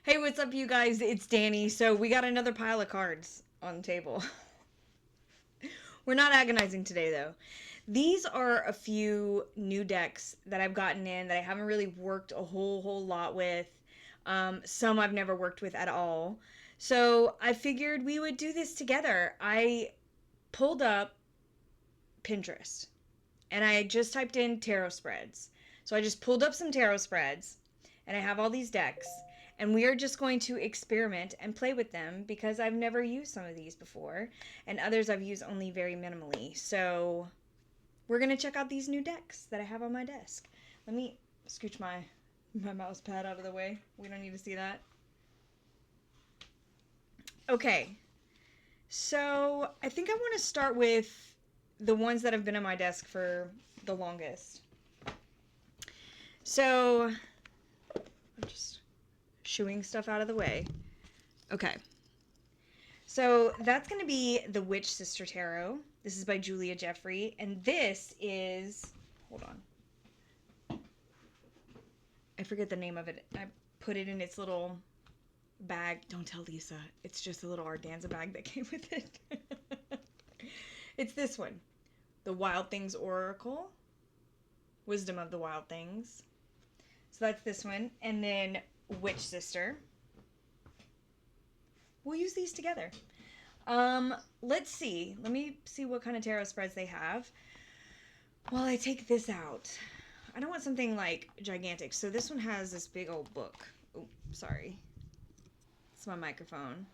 Hey, what's up, you guys? It's Dani. So, we got another pile of cards on the table. We're not agonizing today, though. These are a few new decks that I've gotten in that I haven't really worked a whole lot with. Some I've never worked with at all. So, I figured we would do this together. I pulled up Pinterest and I just typed in tarot spreads. So, I just pulled up some tarot spreads and I have all these decks. And we are just going to experiment and play with them because I've never used some of these before, and others I've used only very minimally. So we're going to check out these new decks that I have on my desk. Let me scooch my mouse pad out of the way. We don't need to see that. Okay, so I think I want to start with the ones that have been on my desk for the longest. So I'm just shooing stuff out of the way. Okay. So that's going to be the Witch Sister Tarot. This is by Julia Jeffrey. And this is, hold on. I forget the name of it. I put it in its little bag. Don't tell Lisa. It's just a little organza bag that came with it. It's this one. The Wild Things Oracle. Wisdom of the Wild Things. So that's this one. And then Witch Sister. We'll use these together. Let's see. Let me see what kind of tarot spreads they have. While I take this out. I don't want something like gigantic. So this one has this big old book. Oh, sorry. It's my microphone.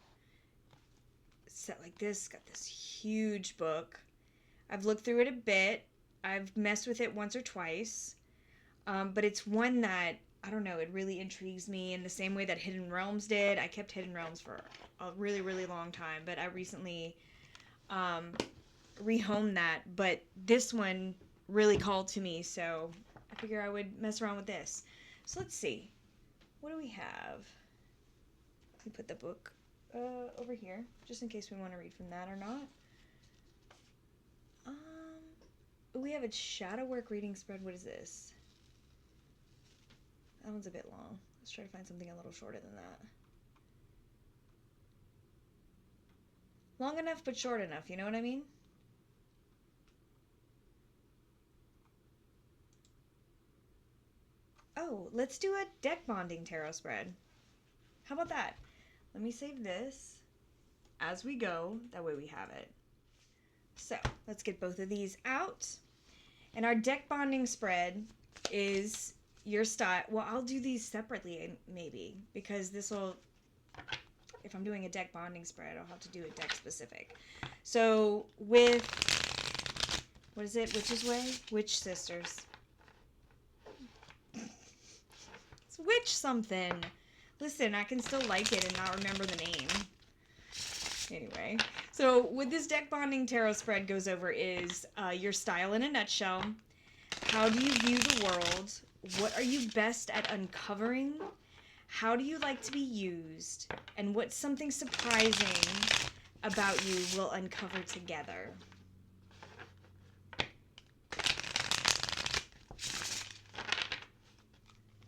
It's set like this. Got this huge book. I've looked through it a bit. I've messed with it once or twice. But it's one that, I don't know, it really intrigues me in the same way that Hidden Realms did. I kept Hidden Realms for a really long time, but I recently rehomed that. But this one really called to me, so I figure I would mess around with this. So let's see. What do we have? Let me put the book over here, just in case we want to read from that or not. We have a shadow work reading spread. What is this? That one's a bit long. Let's try to find something a little shorter than that. Long enough, but short enough, you know what I mean? Oh, let's do a deck bonding tarot spread. How about that? Let me save this as we go. That way we have it. So, let's get both of these out. And our deck bonding spread is your style. Well, I'll do these separately, maybe, because this will, if I'm doing a deck bonding spread, I'll have to do a deck specific. So with, what is it? Witch's Way? Witch Sisters. It's Witch something. Listen, I can still like it and not remember the name. Anyway, so what this deck bonding tarot spread goes over is your style in a nutshell. How do you view the world? What are you best at uncovering? How do you like to be used? And what's something surprising about you we'll uncover together?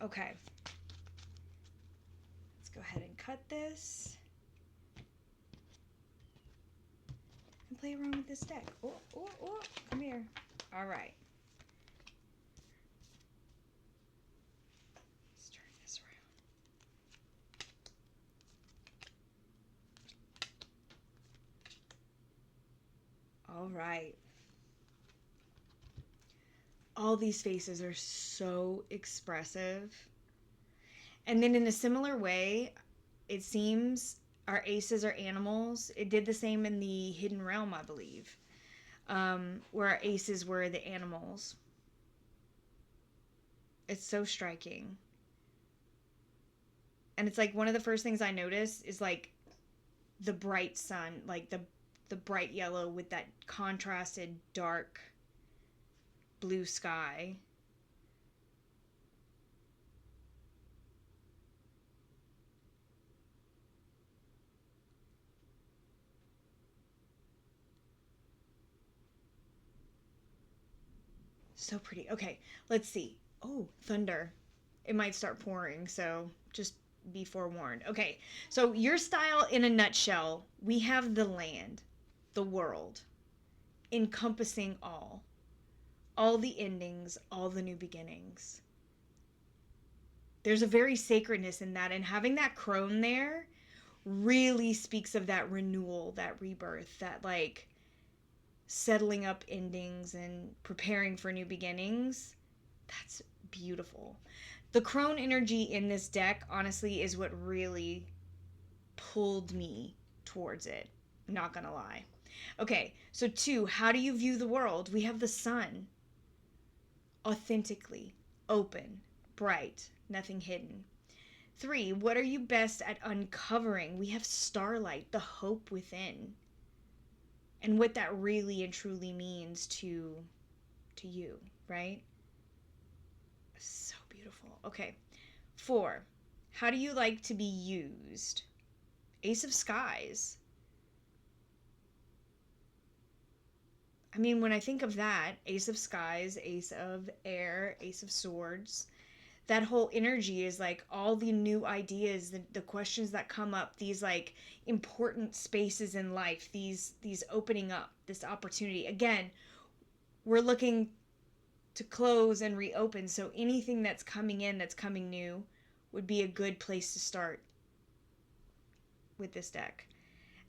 Okay. Let's go ahead and cut this. And play around with this deck. Oh, come here. All right. All right. All these faces are so expressive. And then in a similar way, it seems our aces are animals. It did the same in the Hidden Realm, I believe, where our aces were the animals. It's so striking. And it's like one of the first things I notice is like the bright sun, like the bright yellow with that contrasted dark blue sky. So pretty. Okay, let's see. Oh, thunder. It might start pouring, so just be forewarned. Okay, so your style in a nutshell, we have the land, the world, encompassing all the endings, all the new beginnings. There's a very sacredness in that, and having that crone there really speaks of that renewal, that rebirth, that like settling up endings and preparing for new beginnings. That's beautiful. The crone energy in this deck, honestly, is what really pulled me towards it. Not gonna lie. Okay, so 2, how do you view the world? We have the sun. Authentically, open, bright, nothing hidden. 3, what are you best at uncovering? We have starlight, the hope within. And what that really and truly means to you, right? So beautiful. Okay. 4, how do you like to be used? Ace of Skies. I mean, when I think of that, Ace of Skies, Ace of Air, Ace of Swords, that whole energy is like all the new ideas, the questions that come up, these like important spaces in life, these opening up, this opportunity. Again, we're looking to close and reopen, so anything that's coming in, that's coming new, would be a good place to start with this deck.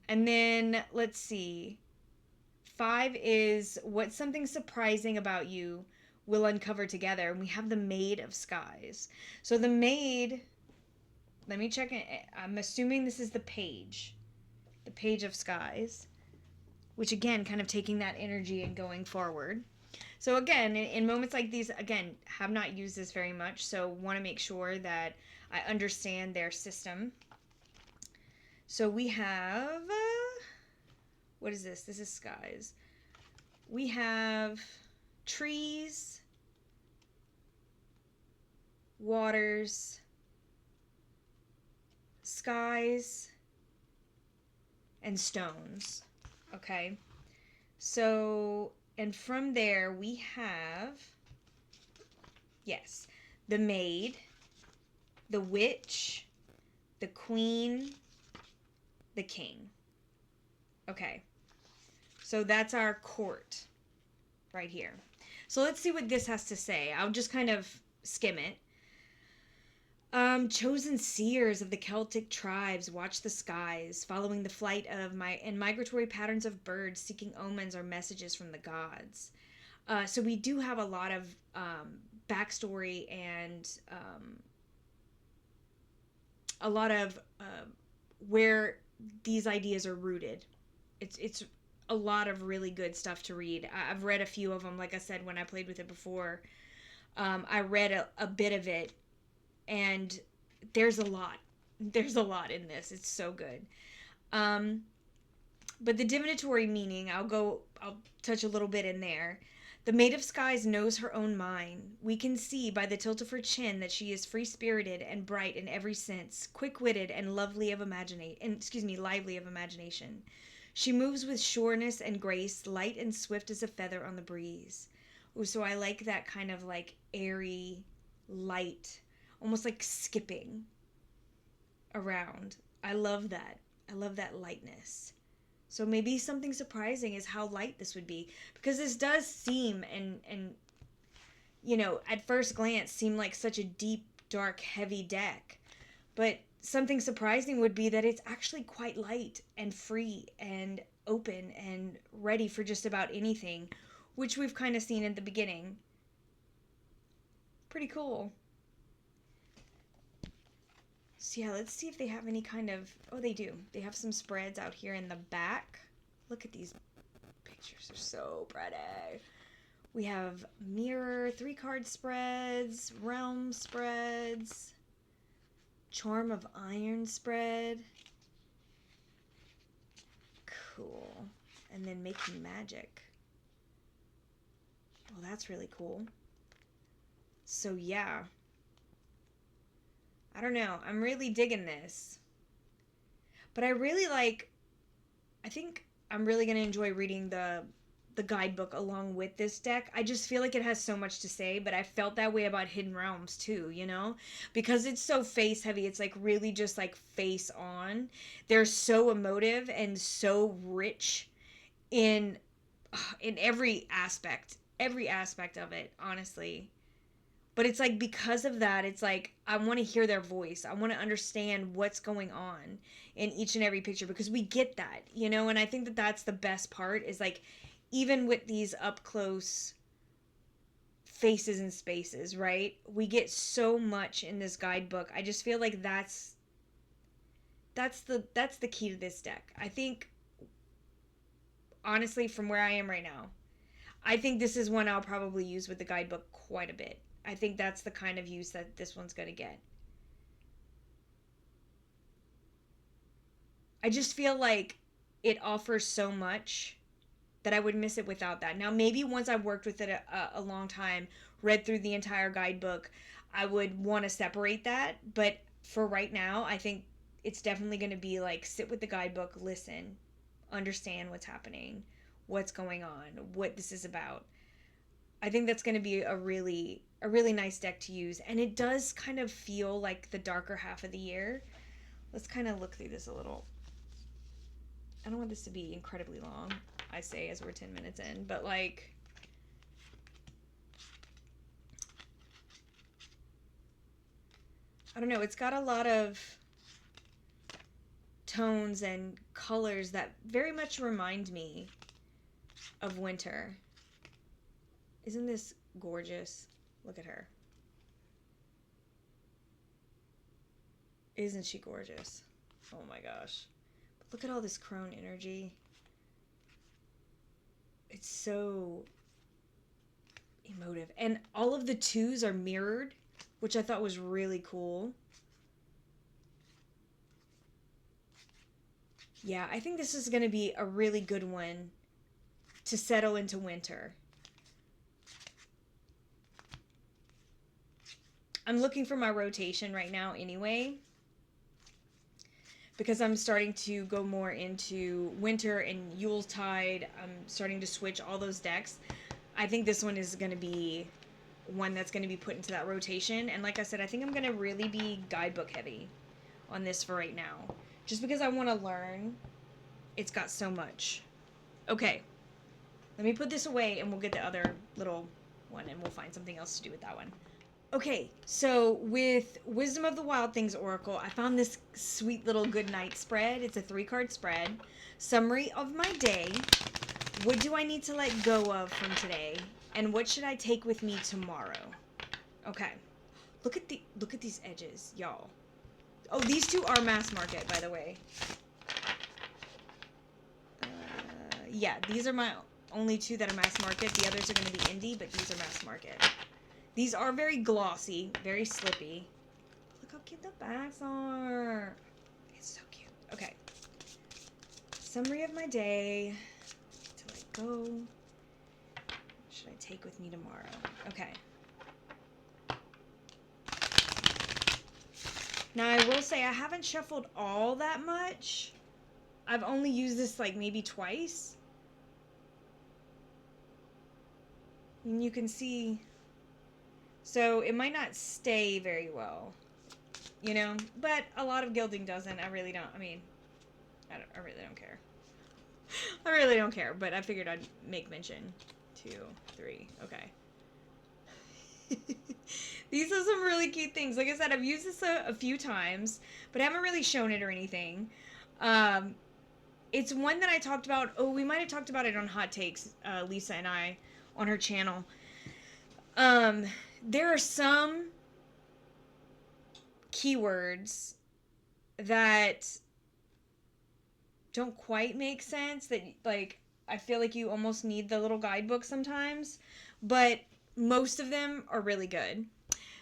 And then let's see. 5 is what's something surprising about you we'll uncover together. And we have the Maid of Skies. So the Maid, let me check it. I'm assuming this is the Page of Skies, which again, kind of taking that energy and going forward. So again, in moments like these, again, have not used this very much, so want to make sure that I understand their system. So we have, what is this? This is Skies. We have trees, waters, skies, and stones. Okay? So, and from there we have, yes, the Maid, the Witch, the Queen, the King. Okay. So that's our court right here. So let's see what this has to say. I'll just kind of skim it. Chosen seers of the Celtic tribes watch the skies, following the flight of migratory patterns of birds, seeking omens or messages from the gods. So we do have a lot of backstory and a lot of where these ideas are rooted. It's a lot of really good stuff to read. I've read a few of them. Like I said, when I played with it before, I read a bit of it, and there's a lot. There's a lot in this. It's so good. But the divinatory meaning, I'll touch a little bit in there. The Maid of Skies knows her own mind. We can see by the tilt of her chin that she is free-spirited and bright in every sense, quick-witted and lively of imagination. She moves with sureness and grace, light and swift as a feather on the breeze. Ooh, so I like that kind of like airy, light, almost like skipping around. I love that. I love that lightness. So maybe something surprising is how light this would be, because this does seem and you know, at first glance seem like such a deep, dark, heavy deck. But something surprising would be that it's actually quite light and free and open and ready for just about anything, which we've kind of seen in the beginning. Pretty cool. So yeah, let's see if they have any kind of... Oh, they do. They have some spreads out here in the back. Look at these pictures. They're so pretty. We have mirror, 3-card spreads, realm spreads, charm of iron spread. Cool. And then making magic. Well, that's really cool. So yeah. I don't know. I'm really digging this. But I think I'm really going to enjoy reading the the guidebook along with this deck. I just feel like it has so much to say, but I felt that way about Hidden Realms too, you know? Because it's so face heavy, it's like really just like face on. They're so emotive and so rich in every aspect of it, honestly. But it's like because of that, it's like I want to hear their voice. I want to understand what's going on in each and every picture because we get that, you know? And I think that that's the best part is like even with these up close faces and spaces, right? We get so much in this guidebook. I just feel like that's the key to this deck. I think honestly from where I am right now, I think this is one I'll probably use with the guidebook quite a bit. I think that's the kind of use that this one's going to get. I just feel like it offers so much that I would miss it without that. Now, maybe once I've worked with it a long time, read through the entire guidebook, I would want to separate that. But for right now, I think it's definitely going to be like sit with the guidebook, listen, understand what's happening, what's going on, what this is about. I think that's going to be a really nice deck to use, and it does kind of feel like the darker half of the year. Let's kind of look through this a little. I don't want this to be incredibly long, I say as we're 10 minutes in, but like I don't know, it's got a lot of tones and colors that very much remind me of winter. Isn't this gorgeous? Look at her. Isn't she gorgeous? Oh my gosh. But look at all this crone energy. It's so emotive. And all of the twos are mirrored, which I thought was really cool. Yeah, I think this is going to be a really good one to settle into winter. I'm looking for my rotation right now anyway, because I'm starting to go more into winter and Yuletide. I'm starting to switch all those decks. I think this one is going to be one that's going to be put into that rotation. And like I said, I think I'm going to really be guidebook heavy on this for right now. Just because I want to learn. It's got so much. Okay. Let me put this away and we'll get the other little one and we'll find something else to do with that one. Okay, so with Wisdom of the Wild Things Oracle, I found this sweet little good night spread. It's a 3-card spread. Summary of my day. What do I need to let go of from today? And what should I take with me tomorrow? Okay. Look at these edges, y'all. Oh, these two are mass market, by the way. Yeah, these are my only two that are mass market. The others are going to be indie, but these are mass market. These are very glossy, very slippy. Look how cute the backs are. It's so cute. Okay. Summary of my day. To let go. What should I take with me tomorrow? Okay. Now I will say I haven't shuffled all that much. I've only used this like maybe twice. And you can see, so it might not stay very well, you know, but a lot of gilding doesn't. I really don't, I mean, I really don't care. I really don't care, but I figured I'd make mention. 2, 3, okay. These are some really cute things. Like I said, I've used this a few times, but I haven't really shown it or anything. It's one that I talked about. Oh, we might have talked about it on Hot Takes, Lisa and I, on her channel. There are some keywords that don't quite make sense, that like I feel like you almost need the little guidebook sometimes, but most of them are really good.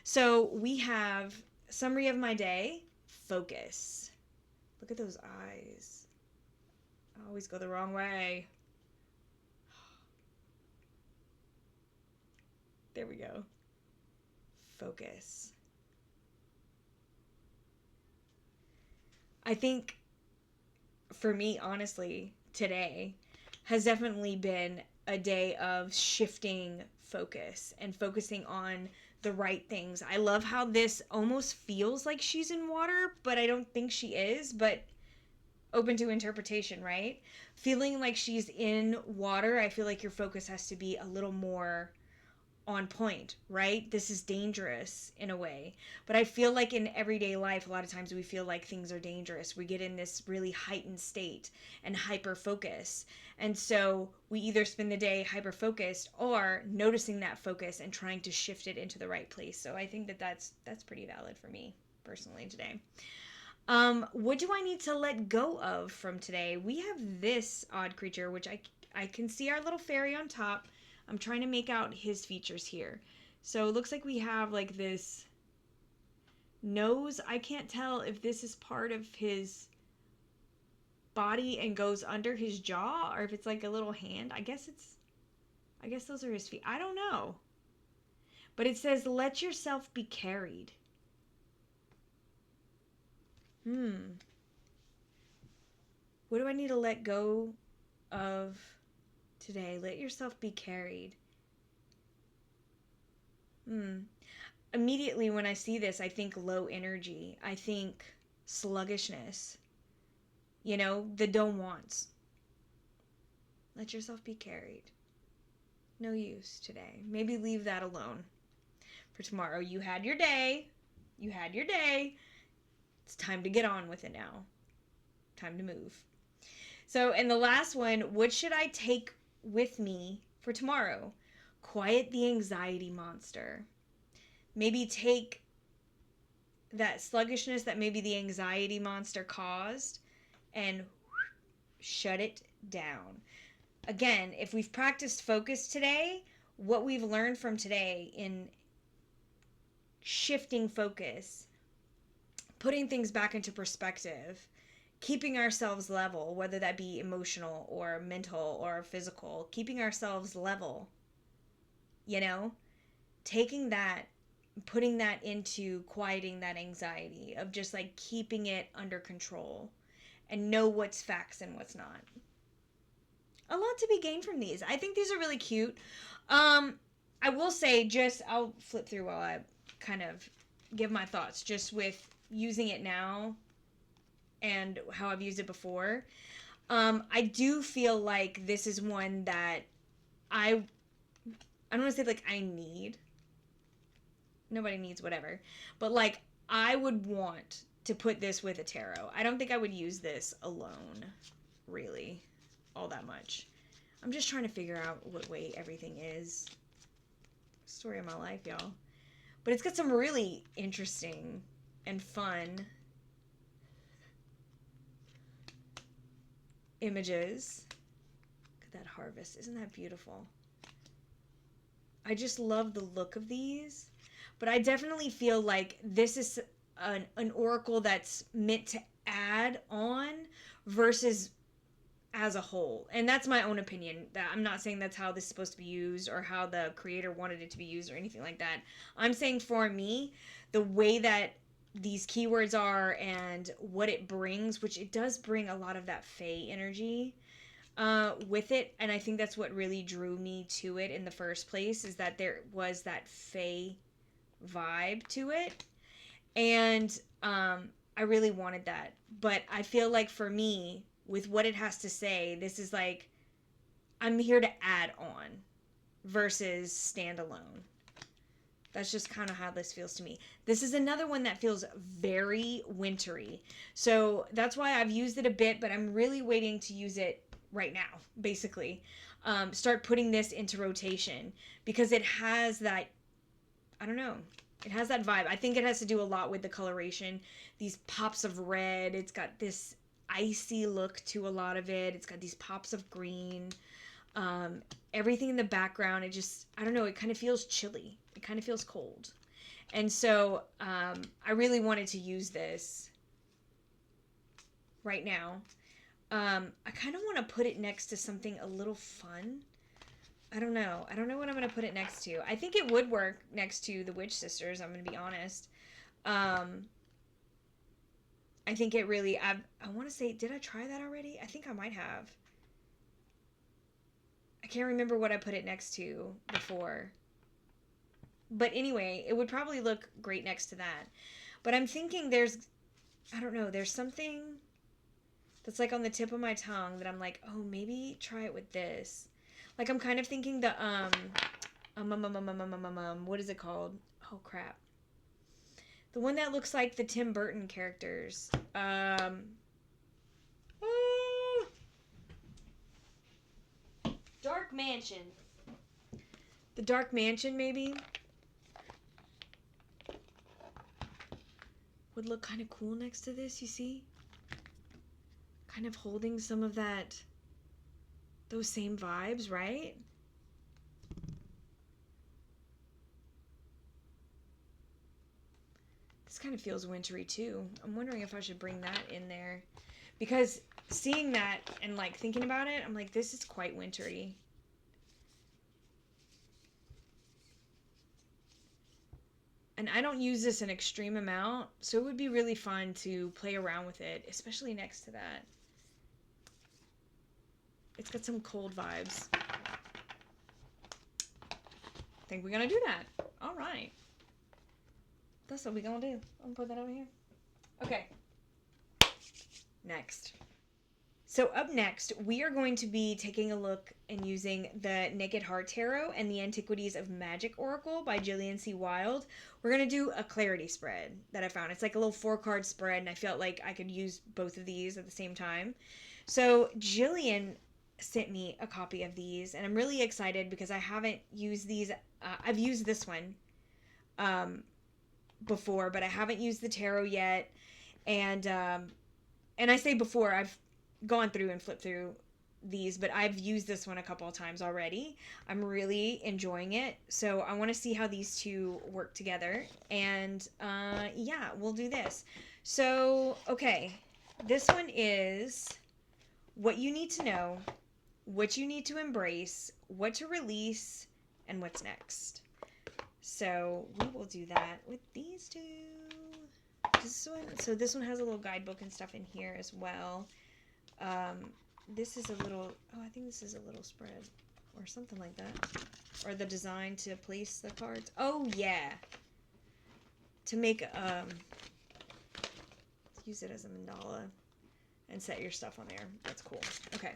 So we have summary of my day, focus. Look at those eyes. I always go the wrong way. There we go. Focus. I think for me, honestly, today has definitely been a day of shifting focus and focusing on the right things. I love how this almost feels like she's in water, but I don't think she is, but open to interpretation, right? Feeling like she's in water, I feel like your focus has to be a little more on point, right? This is dangerous in a way. But I feel like in everyday life, a lot of times we feel like things are dangerous. We get in this really heightened state and hyper focus. And so we either spend the day hyper focused or noticing that focus and trying to shift it into the right place. So I think that that's pretty valid for me personally today. What do I need to let go of from today? We have this odd creature, which I can see our little fairy on top. I'm trying to make out his features here. So it looks like we have like this nose. I can't tell if this is part of his body and goes under his jaw or if it's like a little hand. I guess those are his feet. I don't know. But it says, let yourself be carried. What do I need to let go of today? Let yourself be carried. Immediately when I see this, I think low energy. I think sluggishness. You know, the don't wants. Let yourself be carried. No use today. Maybe leave that alone for tomorrow. You had your day. You had your day. It's time to get on with it now. Time to move. So, and the last one, what should I take with me for tomorrow? Quiet the anxiety monster. Maybe take that sluggishness that maybe the anxiety monster caused and shut it down. Again, if we've practiced focus today, what we've learned from today in shifting focus, putting things back into perspective, keeping ourselves level, whether that be emotional or mental or physical, keeping ourselves level, you know, taking that, putting that into quieting that anxiety of just like keeping it under control and know what's facts and what's not. A lot to be gained from these. I think these are really cute. I will say, I'll flip through while I kind of give my thoughts just with using it now and how I've used it before. I do feel like this is one that I don't want to say like I need. Nobody needs whatever. But like I would want to put this with a tarot. I don't think I would use this alone, really, all that much. I'm just trying to figure out what way everything is. Story of my life, y'all. But it's got some really interesting and fun images. Look at that harvest. Isn't that beautiful? I just love the look of these. But I definitely feel like this is an oracle that's meant to add on versus as a whole. And that's my own opinion. That I'm not saying that's how this is supposed to be used or how the creator wanted it to be used or anything like that. I'm saying for me, the way that these keywords are and what it brings, which it does bring a lot of that fae energy with it. And I think that's what really drew me to it in the first place, is that there was that fae vibe to it. And I really wanted that. But I feel like for me, with what it has to say, this is like, I'm here to add on versus stand alone. That's just kind of how this feels to me. This is another one that feels very wintry. So that's why I've used it a bit, but I'm really waiting to use it right now, basically. Start putting this into rotation because it has that, I don't know, it has that vibe. I think it has to do a lot with the coloration. These pops of red. It's got this icy look to a lot of it. It's got these pops of green. Everything in the background, it just, I don't know, it kind of feels chilly. It kind of feels cold. And so I really wanted to use this right now. I kind of want to put it next to something a little fun. I don't know. I don't know what I'm going to put it next to. I think it would work next to the Witch Sisters, I'm going to be honest. I think it really, I want to say, did I try that already? I think I might have. I can't remember what I put it next to before. But anyway, it would probably look great next to that. But I'm thinking I don't know, there's something that's like on the tip of my tongue that I'm like, oh, maybe try it with this. Like I'm kind of thinking what is it called? Oh crap. The one that looks like the Tim Burton characters. Dark Mansion. The Dark Mansion, maybe? Would look kind of cool next to this, you see? Kind of holding some of those same vibes, right? This kind of feels wintry too. I'm wondering if I should bring that in there. Because seeing that and like thinking about it, I'm like, this is quite wintry. And I don't use this an extreme amount, so it would be really fun to play around with it, especially next to that. It's got some cold vibes. I think we're gonna do that. All right. That's what we're gonna do. I'm gonna put that over here. Okay. Next. So up next, we are going to be taking a look and using the Naked Heart Tarot and the Antiquities of Magic Oracle by Jillian C. Wilde. We're going to do a clarity spread that I found. It's like a little 4-card spread, and I felt like I could use both of these at the same time. So Jillian sent me a copy of these, and I'm really excited because I haven't used these. I've used this one before, but I haven't used the tarot yet. And I say before, I've gone through and flipped through these, but I've used this one a couple of times already. I'm really enjoying it. So I want to see how these two work together. And yeah, we'll do this. So, okay. This one is what you need to know, what you need to embrace, what to release, and what's next. So we will do that with these two. This one has a little guidebook and stuff in here as well. This is a little, I think this is a little spread or something like that. Or the design to place the cards. Oh, yeah. To make, use it as a mandala and set your stuff on there. That's cool. Okay.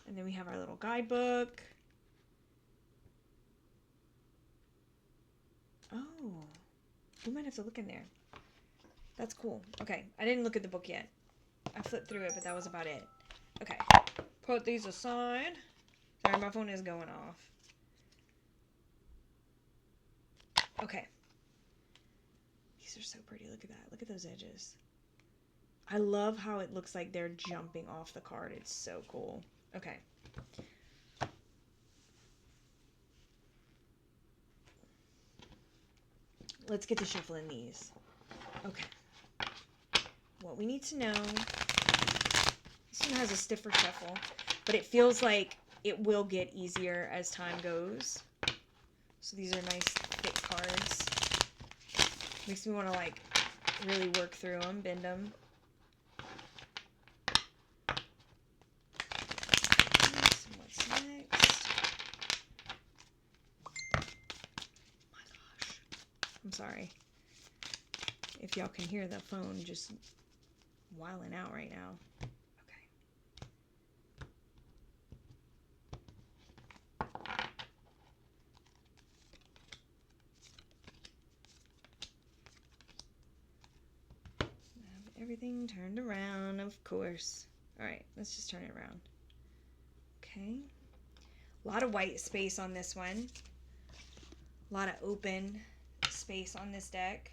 And then we have our little guidebook. Oh, we might have to look in there. That's cool. Okay, I didn't look at the book yet. I flipped through it, but that was about it. Okay, put these aside. Sorry, my phone is going off. Okay. These are so pretty. Look at that. Look at those edges. I love how it looks like they're jumping off the card. It's so cool. Okay. Let's get to shuffling these. Okay. What we need to know. This one has a stiffer shuffle, but it feels like it will get easier as time goes. So these are nice thick cards. Makes me want to like really work through them, bend them. So what's next? Oh my gosh. I'm sorry if y'all can hear the phone just wilding out right now. Everything turned around, of course. Alright, let's just turn it around. Okay. A lot of white space on this one. A lot of open space on this deck.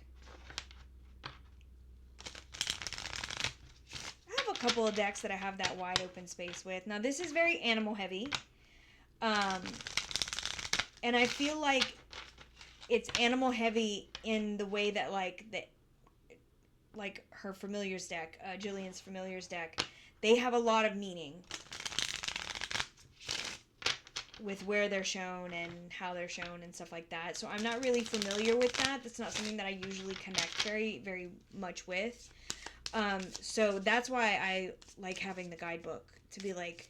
I have a couple of decks that I have that wide open space with. Now, this is very animal heavy. And I feel like it's animal heavy in the way that like her Familiars deck, Jillian's Familiars deck, they have a lot of meaning with where they're shown and how they're shown and stuff like that. So I'm not really familiar with that. That's not something that I usually connect very, very much with. So that's why I like having the guidebook to be like,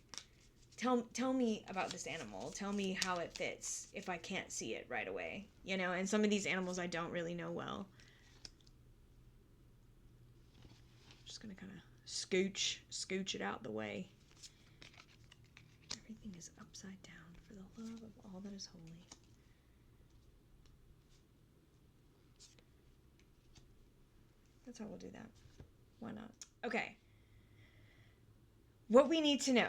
tell me about this animal. Tell me how it fits if I can't see it right away. You know, and some of these animals I don't really know well. Just gonna kind of scooch it out the way. Everything is upside down for the love of all that is holy. That's how we'll do that. Why not? Okay. What we need to know.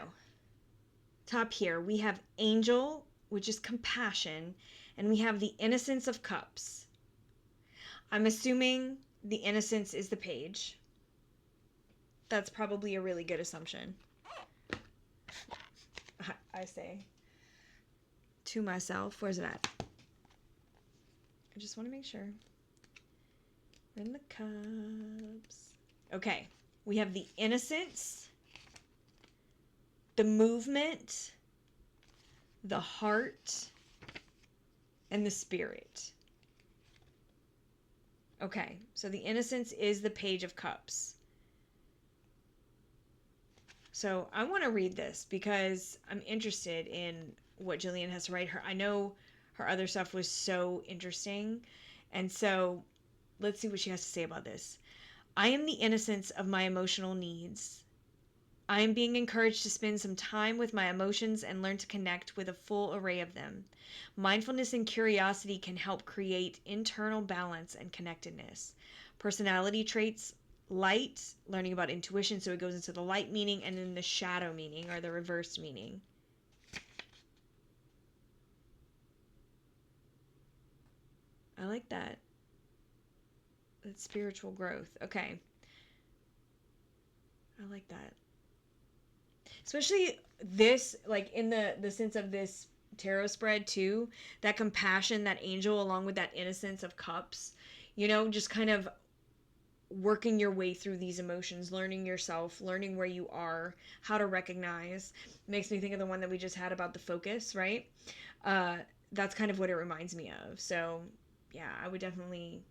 Top here, we have angel, which is compassion, and we have the innocence of cups. I'm assuming the innocence is the page. That's probably a really good assumption. I say to myself, where's it at? I just want to make sure. We're in the cups. Okay, we have the innocence, the movement, the heart, and the spirit. Okay, so the innocence is the page of cups. So I want to read this because I'm interested in what Jillian has to write. I know her other stuff was so interesting. And so let's see what she has to say about this. I am the innocence of my emotional needs. I am being encouraged to spend some time with my emotions and learn to connect with a full array of them. Mindfulness and curiosity can help create internal balance and connectedness. Personality traits: light, learning about intuition, so it goes into the light meaning, and then the shadow meaning, or the reverse meaning. I like that. That's spiritual growth. Okay. I like that. Especially this, like in the sense of this tarot spread too, that compassion, that angel, along with that innocence of cups, you know, just kind of working your way through these emotions, learning yourself, learning where you are, how to recognize. Makes me think of the one that we just had about the focus, right? That's kind of what it reminds me of. So yeah, I would definitely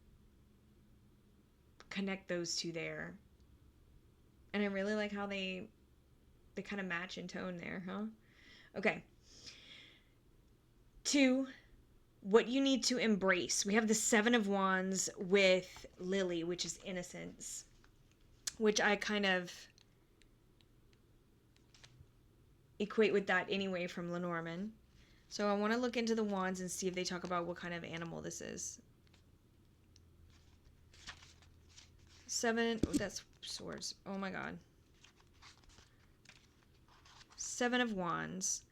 connect those two there. And I really like how they kind of match in tone there, huh? Okay. 2, what you need to embrace. We have the 7 of Wands with Lily, which is innocence, which I kind of equate with that anyway from Lenormand. So I want to look into the wands and see if they talk about what kind of animal this is. 7, that's swords. Oh my god. 7 of Wands.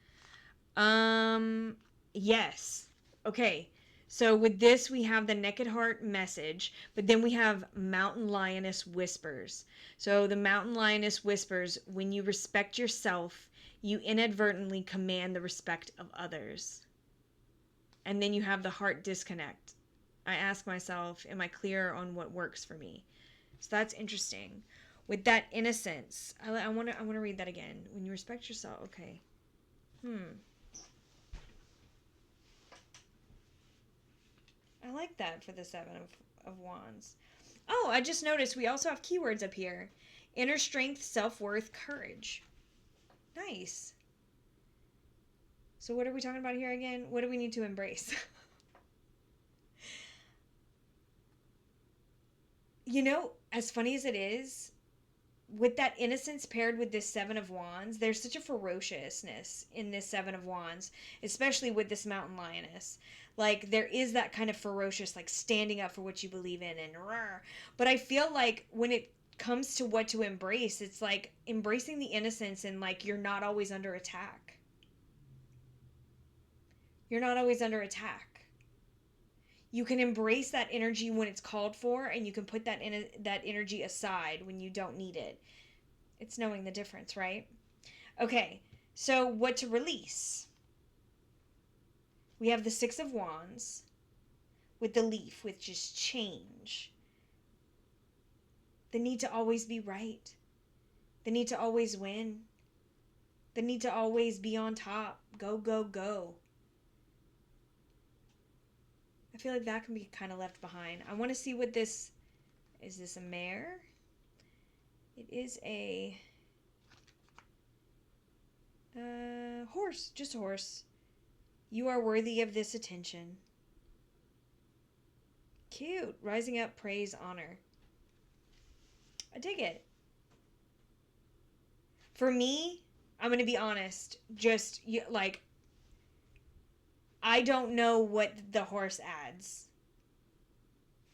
Yes. Okay. So with this, we have the Naked Heart message, but then we have Mountain Lioness Whispers. So the Mountain Lioness whispers, when you respect yourself, you inadvertently command the respect of others. And then you have the Heart Disconnect. I ask myself, am I clear on what works for me? So that's interesting. With that innocence, I want to read that again. When you respect yourself, okay. I like that for the 7 of Wands. Oh, I just noticed we also have keywords up here. Inner strength, self-worth, courage. Nice. So what are we talking about here again? What do we need to embrace? You know, as funny as it is, with that innocence paired with this 7 of Wands, there's such a ferociousness in this 7 of Wands, especially with this Mountain Lioness. Like, there is that kind of ferocious, like, standing up for what you believe in and rah. But I feel like when it comes to what to embrace, it's like embracing the innocence and, like, you're not always under attack. You're not always under attack. You can embrace that energy when it's called for, and you can put that energy aside when you don't need it. It's knowing the difference, right? Okay, so what to release? We have the 6 of Wands with the leaf, which is change. The need to always be right. The need to always win. The need to always be on top. Go, go, go. I feel like that can be kind of left behind. I want to see what this... Is this a mare? It is a... Horse. Just a horse. You are worthy of this attention. Cute. Rising up, praise, honor. I dig it. For me, I'm going to be honest. Just, like, I don't know what the horse adds.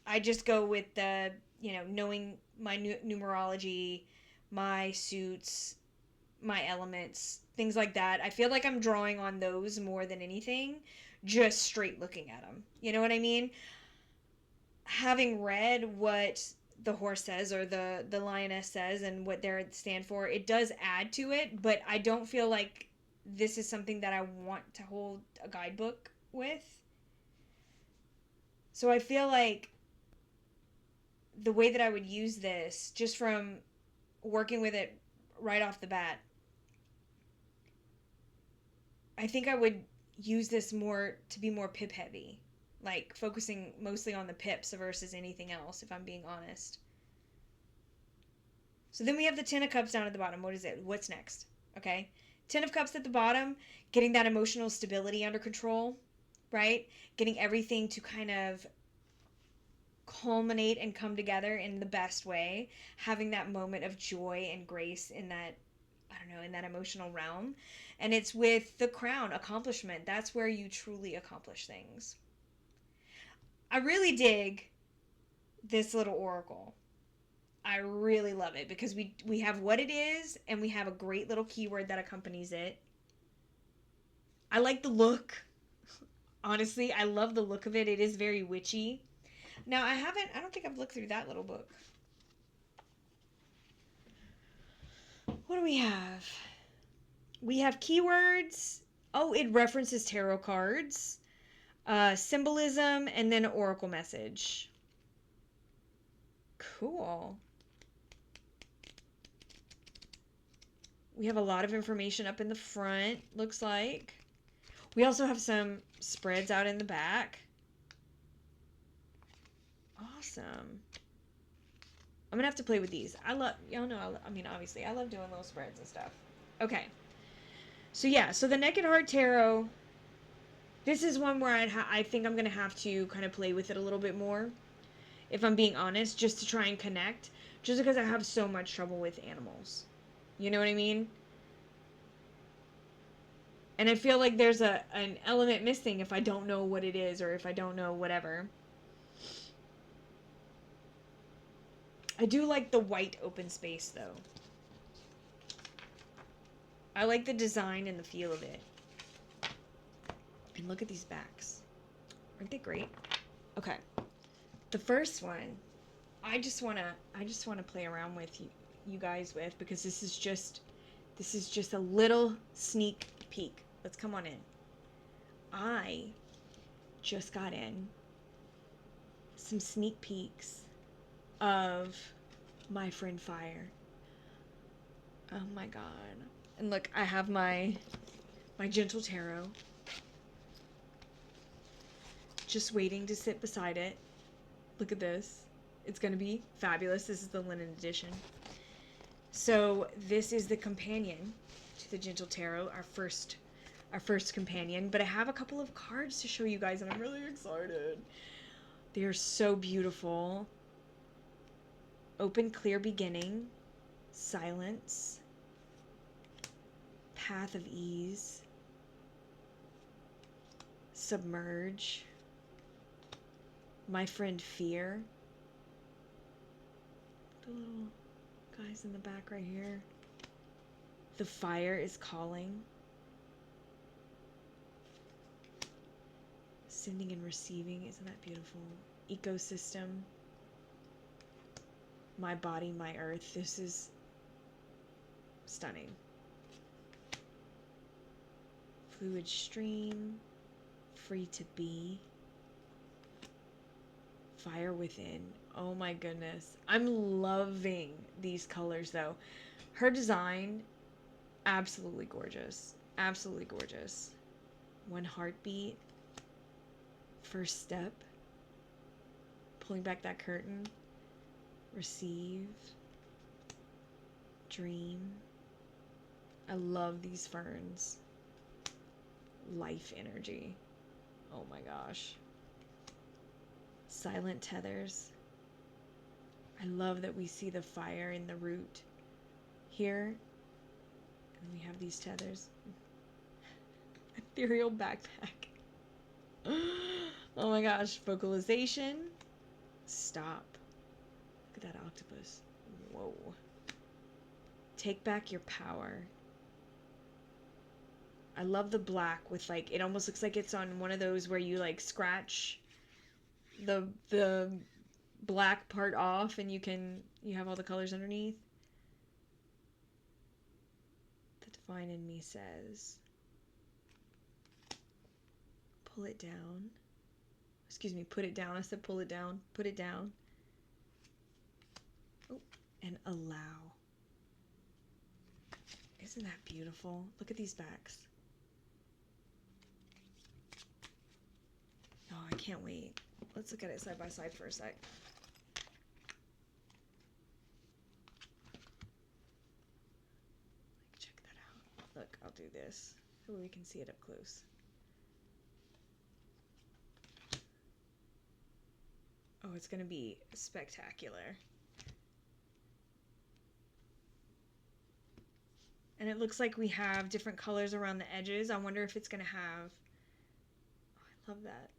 I just go with the, knowing my numerology, my suits, my elements, things like that. I feel like I'm drawing on those more than anything, just straight looking at them. You know what I mean? Having read what the horse says or the lioness says and what they stand for, it does add to it, but I don't feel like this is something that I want to hold a guidebook with. So I feel like the way that I would use this, just from working with it right off the bat, I think I would use this more to be more pip heavy, like focusing mostly on the pips versus anything else, if I'm being honest. So then we have the Ten of Cups down at the bottom. What is it? What's next? Okay. Ten of Cups at the bottom, getting that emotional stability under control, right? Getting everything to kind of culminate and come together in the best way. Having that moment of joy and grace in that, I don't know, in that emotional realm. And it's with the crown, accomplishment. That's where you truly accomplish things. I really dig this little oracle. I really love it because we have what it is and we have a great little keyword that accompanies it. I like the look. Honestly, I love the look of it. It is very witchy. Now, I don't think I've looked through that little book. What do we have? We have keywords. Oh, it references tarot cards, symbolism, and then an oracle message. Cool. We have a lot of information up in the front, looks like. We also have some spreads out in the back. Awesome. I'm going to have to play with these. Y'all know, obviously, I love doing little spreads and stuff. Okay. So, yeah. So, the Naked Heart Tarot, this is one where I think I'm going to have to kind of play with it a little bit more, if I'm being honest, just to try and connect. Just because I have so much trouble with animals. You know what I mean? And I feel like there's an element missing if I don't know what it is or if I don't know whatever. I do like the white open space, though. I like the design and the feel of it. And look at these backs. Aren't they great? Okay. The first one, I just wanna play around with you guys with, because this is just a little sneak peek. Let's come on in. I just got in some sneak peeks of my friend Fire. Oh my god. And look, I have my gentle tarot just waiting to sit beside it. Look at this. It's gonna be fabulous. This is the linen edition. So this is the companion to the gentle tarot, our first companion, but I have a couple of cards to show you guys and I'm really excited. They are so beautiful. Open, clear beginning, silence, path of ease, submerge, my friend Fear, the little guys in the back right here, the fire is calling, sending and receiving, isn't that beautiful, ecosystem, my body, my earth. This is stunning. Fluid stream, free to be, fire within. Oh my goodness. I'm loving these colors though. Her design, absolutely gorgeous. Absolutely gorgeous. One heartbeat. First step. Pulling back that curtain. Receive, dream, I love these ferns. Life energy. Oh my gosh. Silent tethers. I love that we see the fire in the root here. And we have these tethers. Ethereal backpack. Oh my gosh. Vocalization. Stop. Look at that octopus. Whoa. Take back your power. I love the black with like, it almost looks like it's on one of those where you like scratch the black part off and you have all the colors underneath. The divine in me says, pull it down. Excuse me, put it down. I said pull it down. Put it down. Oh, and allow. Isn't that beautiful? Look at these backs. Oh, I can't wait. Let's look at it side by side for a sec. Check that out. Look, I'll do this so we can see it up close. Oh, it's gonna be spectacular. And it looks like we have different colors around the edges. I wonder if it's gonna have, oh, I love that.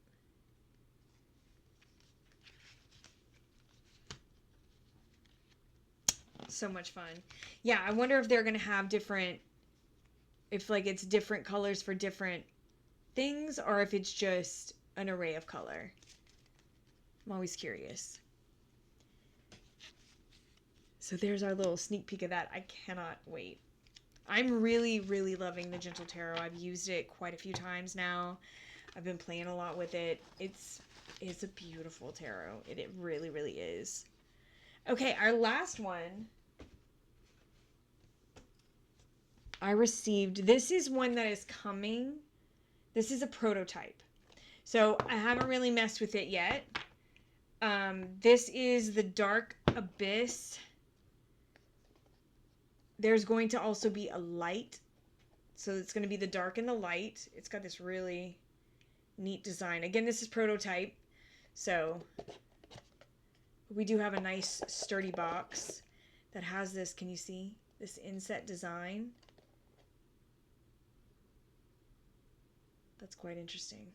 So much fun. Yeah, I wonder if they're gonna have different, if like it's different colors for different things, or if it's just an array of color. I'm always curious. So there's our little sneak peek of that. I cannot wait. I'm really, really loving the Gentle Tarot. I've used it quite a few times now. I've been playing a lot with it. It's a beautiful tarot. It really, really is. Okay, our last one. I received, this is one that is coming. This is a prototype. So I haven't really messed with it yet. This is the Dark Abyss. There's going to also be a light. So it's going to be the dark and the light. It's got this really neat design. Again, this is prototype. So we do have a nice sturdy box that has this, can you see? This inset design. That's quite interesting.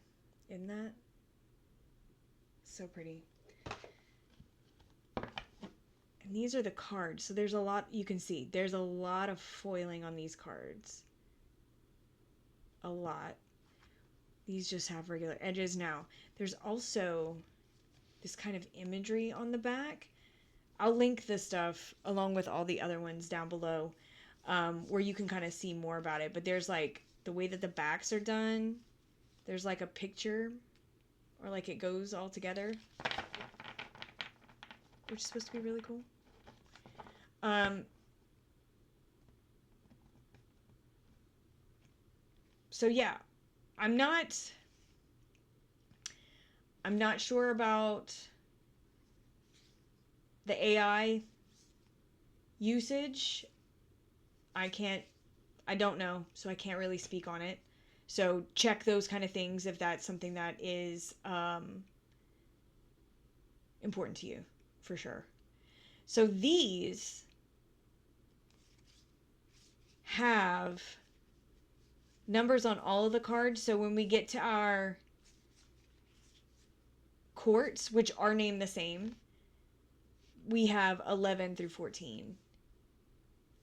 Isn't that? So pretty. And these are the cards. So there's a lot, you can see, there's a lot of foiling on these cards. A lot. These just have regular edges. Now, there's also this kind of imagery on the back. I'll link this stuff along with all the other ones down below, where you can kind of see more about it. But there's like the way that the backs are done. There's like a picture, or like it goes all together, which is supposed to be really cool. So yeah, I'm not sure about the AI usage. I don't know, so I can't really speak on it. So check those kind of things if that's something that is important to you, for sure. So these have numbers on all of the cards. So when we get to our courts, which are named the same, we have 11 through 14,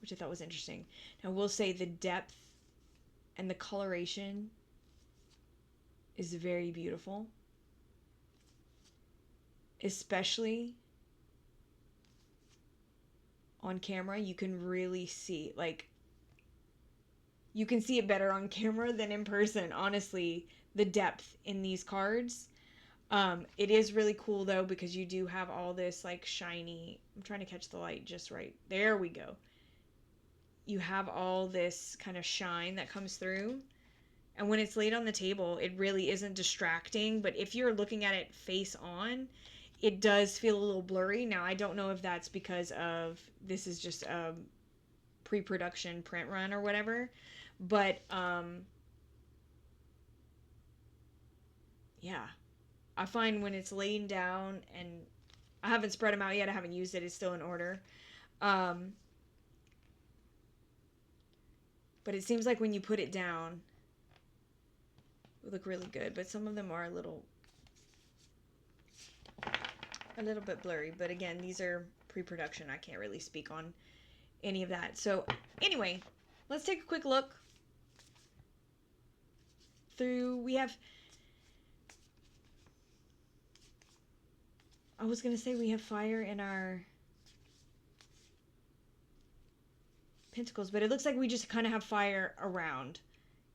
which I thought was interesting. Now we'll say the depth and the coloration is very beautiful, especially on camera. You can really see, like, you can see it better on camera than in person, honestly, the depth in these cards. It is really cool though, because you do have all this like shiny, I'm trying to catch the light just right. There we go. You have all this kind of shine that comes through. And when it's laid on the table, it really isn't distracting. But if you're looking at it face on, it does feel a little blurry. Now, I don't know if that's because of, this is just a pre-production print run or whatever. But yeah, I find when it's laying down, and I haven't spread them out yet, I haven't used it, it's still in order. Um, but it seems like when you put it down, it would look really good. But some of them are a little bit blurry. But again, these are pre-production. I can't really speak on any of that. So anyway, let's take a quick look through. I was going to say we have fire in our pentacles, but it looks like we just kind of have fire around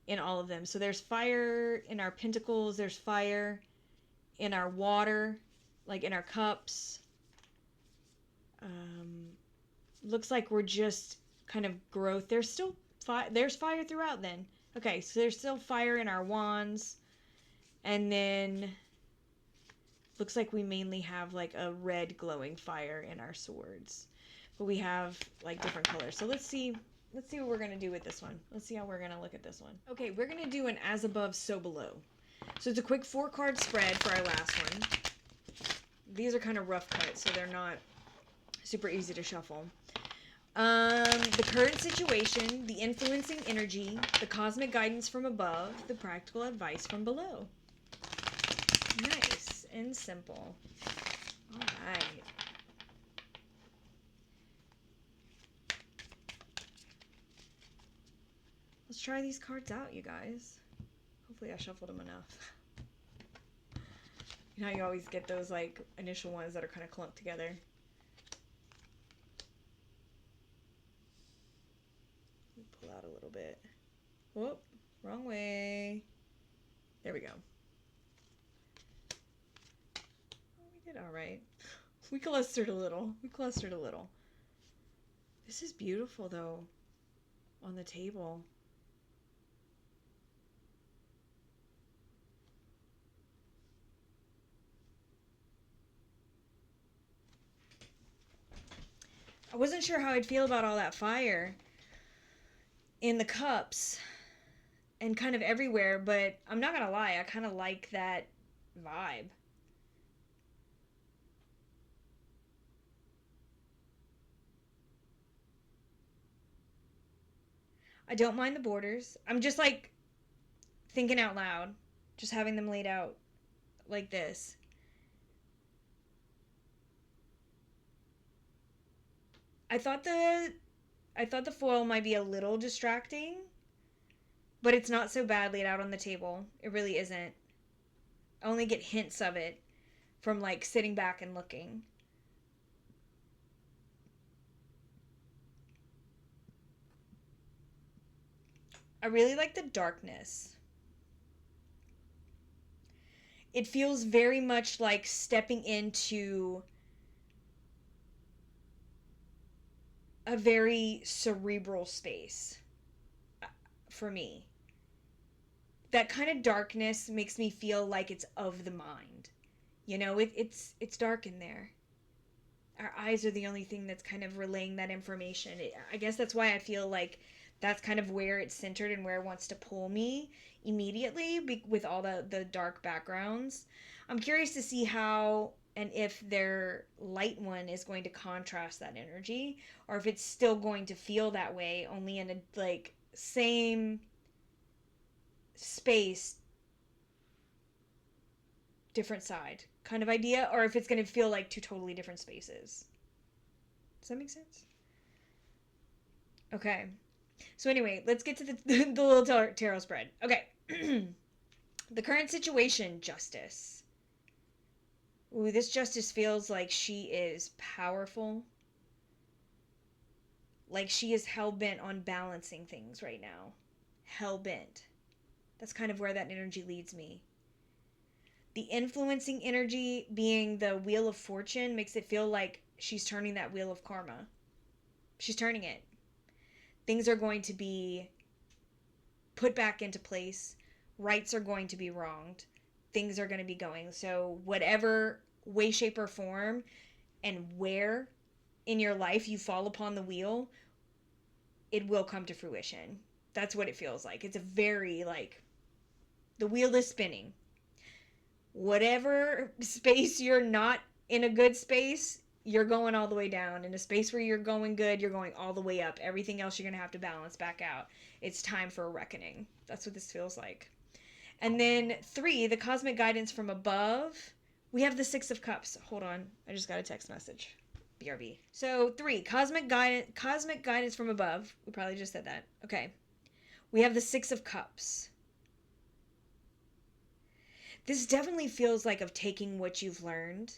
in all of them. So there's fire in our pentacles, there's fire in our water, like in our cups. Looks like we're just kind of growth. There's still there's fire throughout then. Okay, so there's still fire in our wands. And then looks like we mainly have like a red glowing fire in our swords. But we have like different colors. So let's see what we're going to do with this one. Let's see how we're going to look at this one. Okay, we're going to do an as above, so below. So it's a quick 4-card spread for our last one. These are kind of rough cut, so they're not super easy to shuffle. The current situation, the influencing energy, the cosmic guidance from above, the practical advice from below. Nice and simple. All right. Let's try these cards out, you guys. Hopefully I shuffled them enough. You know how you always get those like initial ones that are kind of clumped together. Pull out a little bit. Whoop, wrong way. There we go. Oh, we did all right. We clustered a little. This is beautiful though, on the table. I wasn't sure how I'd feel about all that fire in the cups and kind of everywhere, but I'm not gonna lie, I kind of like that vibe. I don't mind the borders. I'm just like thinking out loud, just having them laid out like this. I thought the foil might be a little distracting, but it's not so bad laid out on the table. It really isn't. I only get hints of it from like sitting back and looking. I really like the darkness. It feels very much like stepping into a very cerebral space for me. That kind of darkness makes me feel like it's of the mind. You know, it's dark in there. Our eyes are the only thing that's kind of relaying that information. I guess that's why I feel like that's kind of where it's centered and where it wants to pull me immediately with all the dark backgrounds. I'm curious to see how and if their light one is going to contrast that energy, or if it's still going to feel that way, only in a like same space, different side kind of idea, or if it's going to feel like two totally different spaces. Does that make sense? Okay. So anyway, let's get to the little tarot spread. Okay. The current situation, justice. Ooh, this justice feels like she is powerful. Like she is hell-bent on balancing things right now. Hell-bent. That's kind of where that energy leads me. The influencing energy being the Wheel of Fortune makes it feel like she's turning that Wheel of Karma. She's turning it. Things are going to be put back into place. Rights are going to be wronged. Things are going to be going. So whatever way, shape, or form and where in your life you fall upon the wheel, it will come to fruition. That's what it feels like. It's a very, like, the wheel is spinning. Whatever space you're not in a good space, you're going all the way down. In a space where you're going good, you're going all the way up. Everything else you're going to have to balance back out. It's time for a reckoning. That's what this feels like. And then 3, the cosmic guidance from above. We have the 6 of Cups. Hold on. I just got a text message. BRB. So 3, cosmic guidance from above. We probably just said that. Okay. We have the 6 of Cups. This definitely feels like of taking what you've learned.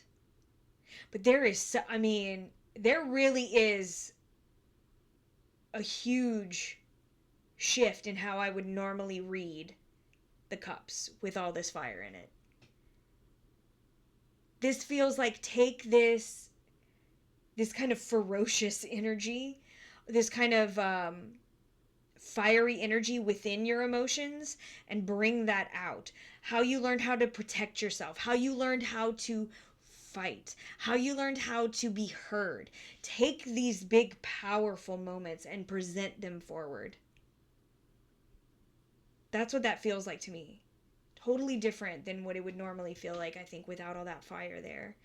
But there really is a huge shift in how I would normally read the cups with all this fire in it. This feels like take this kind of ferocious energy, this kind of fiery energy within your emotions, and bring that out. How you learned how to protect yourself, how you learned how to fight, how you learned how to be heard. Take these big, powerful moments and present them forward. That's what that feels like to me. Totally different than what it would normally feel like, I think, without all that fire there.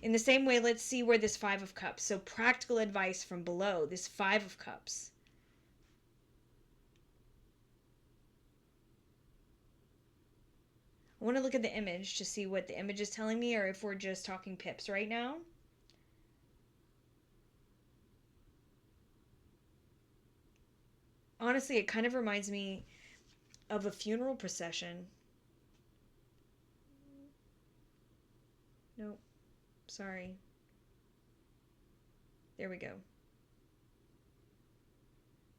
In the same way, let's see where this 5 of Cups. So practical advice from below, this 5 of Cups. I want to look at the image to see what the image is telling me, or if we're just talking pips right now. Honestly, it kind of reminds me of a funeral procession. Nope. Sorry. There we go.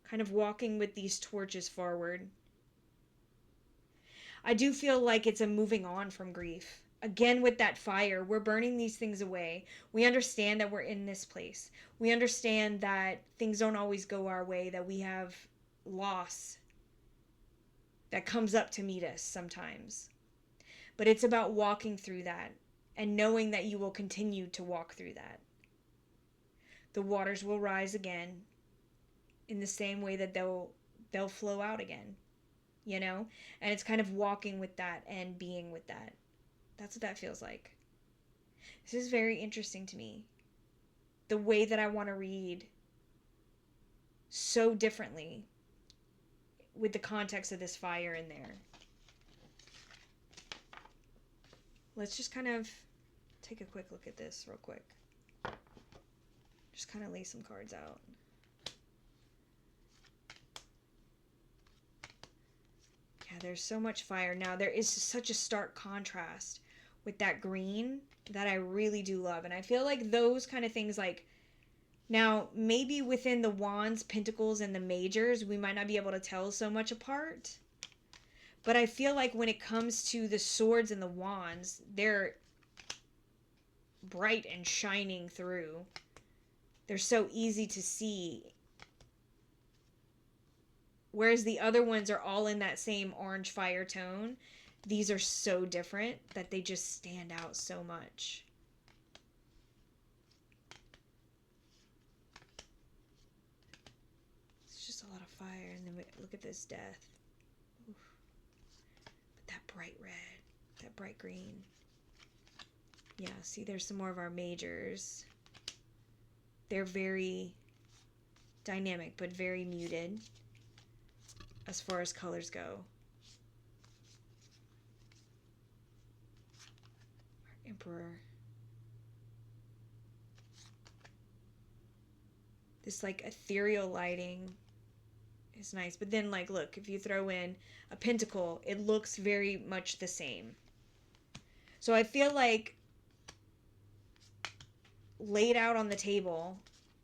Kind of walking with these torches forward. I do feel like it's a moving on from grief. Again, with that fire, we're burning these things away. We understand that we're in this place. We understand that things don't always go our way, that we have loss that comes up to meet us sometimes. But it's about walking through that and knowing that you will continue to walk through that. The waters will rise again in the same way that they'll flow out again, you know? And it's kind of walking with that and being with that. That's what that feels like. This is very interesting to me. The way that I want to read so differently with the context of this fire in there. Let's just kind of take a quick look at this real quick. Just kind of lay some cards out. Yeah, there's so much fire. Now, there is such a stark contrast with that green that I really do love. And I feel like those kind of things, like, now, maybe within the Wands, Pentacles, and the Majors, we might not be able to tell so much apart. But I feel like when it comes to the Swords and the Wands, they're bright and shining through. They're so easy to see. Whereas the other ones are all in that same orange fire tone. These are so different that they just stand out so much. It's just a lot of fire. And then look at this death. Oof. But that bright red, that bright green. Yeah, see, there's some more of our majors. They're very dynamic, but very muted as far as colors go. Our Emperor. This, like, ethereal lighting is nice. But then, like, look, if you throw in a pentacle, it looks very much the same. So I feel like laid out on the table,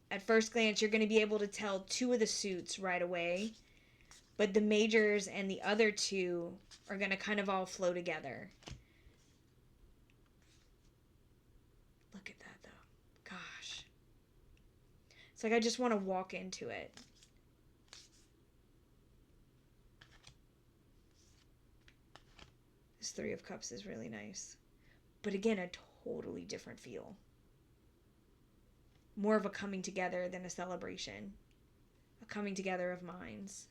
at first glance, you're going to be able to tell 2 of the suits right away. But the majors and the other 2 are going to kind of all flow together. Look at that, though. Gosh. It's like I just want to walk into it. This 3 of Cups is really nice. But again, a totally different feel. More of a coming together than a celebration. coming together of minds.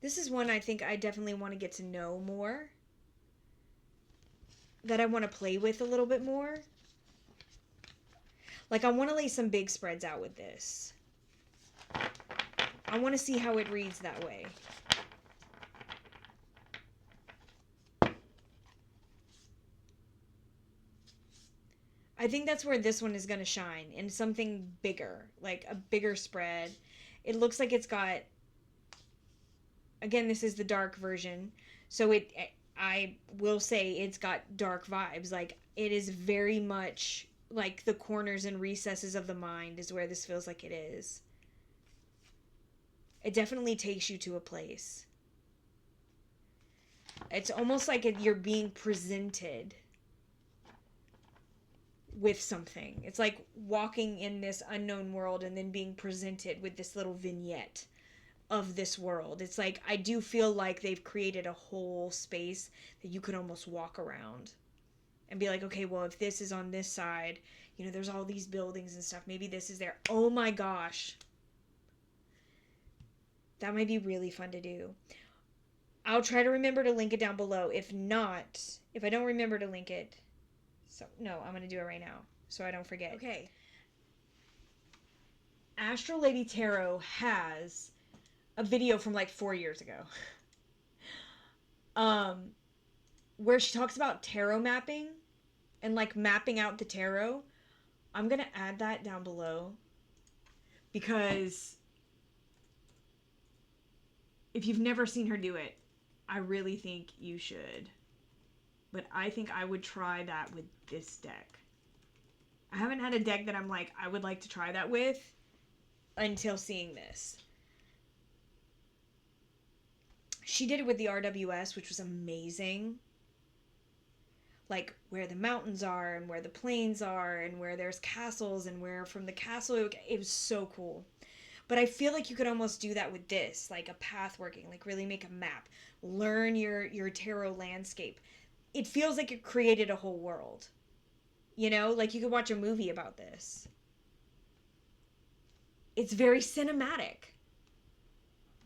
This is one I think I definitely want to get to know more. That I want to play with a little bit more. Like, I want to lay some big spreads out with this. I want to see how it reads that way. I think that's where this one is going to shine, in something bigger, like a bigger spread. It looks like it's got, again, this is the dark version, so I will say it's got dark vibes. Like, it is very much like the corners and recesses of the mind is where this feels like it is. It definitely takes you to a place. It's almost like you're being presented with something. It's like walking in this unknown world and then being presented with this little vignette of this world. It's like, I do feel like they've created a whole space that you could almost walk around and be like, okay, well, if this is on this side, you know, there's all these buildings and stuff. Maybe this is there. Oh my gosh. That might be really fun to do. I'll try to remember to link it down below. If not, if I don't remember to link it, so no, I'm going to do it right now so I don't forget. Okay. Astral Lady Tarot has a video from like 4 years ago. Where she talks about tarot mapping and like mapping out the tarot. I'm going to add that down below because if you've never seen her do it, I really think you should. But I think I would try that with this deck. I haven't had a deck that I'm like, I would like to try that with until seeing this. She did it with the RWS, which was amazing. Like where the mountains are and where the plains are and where there's castles and where from the castle, it was so cool. But I feel like you could almost do that with this, like a path working, like really make a map, learn your tarot landscape. It feels like it created a whole world. You know, like you could watch a movie about this. It's very cinematic.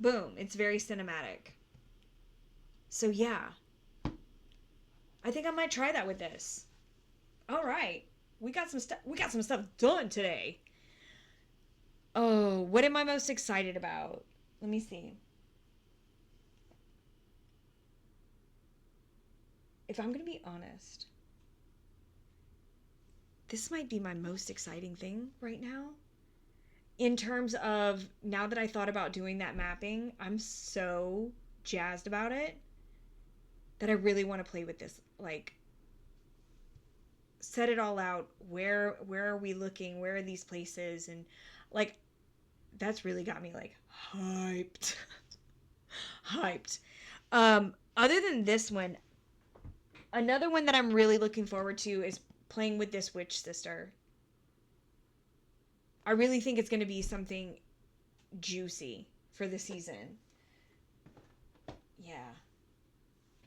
Boom, it's very cinematic. So yeah, I think I might try that with this. All right, we got some stuff done today. Oh, what am I most excited about? Let me see. If I'm going to be honest, this might be my most exciting thing right now. In terms of, now that I thought about doing that mapping, I'm so jazzed about it that I really want to play with this. Like, set it all out. Where are we looking? Where are these places? And like, that's really got me like hyped. Hyped. Other than this one, another one that I'm really looking forward to is playing with this Witch Sister. I really think it's going to be something juicy for the season. Yeah.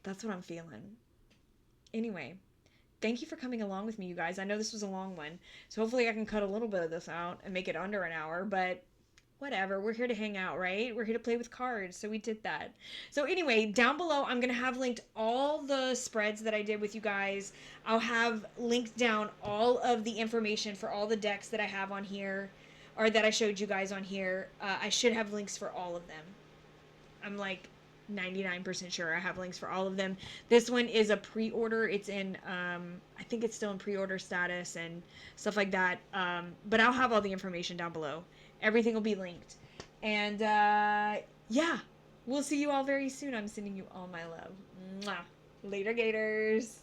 That's what I'm feeling. Anyway, thank you for coming along with me, you guys. I know this was a long one, so hopefully I can cut a little bit of this out and make it under an hour, but whatever. We're here to hang out, right? We're here to play with cards, so we did that. So anyway, down below, I'm going to have linked all the spreads that I did with you guys. I'll have linked down all of the information for all the decks that I have on here, or that I showed you guys on here. I should have links for all of them. I'm like 99% sure I have links for all of them. This one is a pre-order. It's in, I think it's still in pre-order status and stuff like that. But I'll have all the information down below. Everything will be linked. And, yeah, we'll see you all very soon. I'm sending you all my love. Mwah. Later, Gators.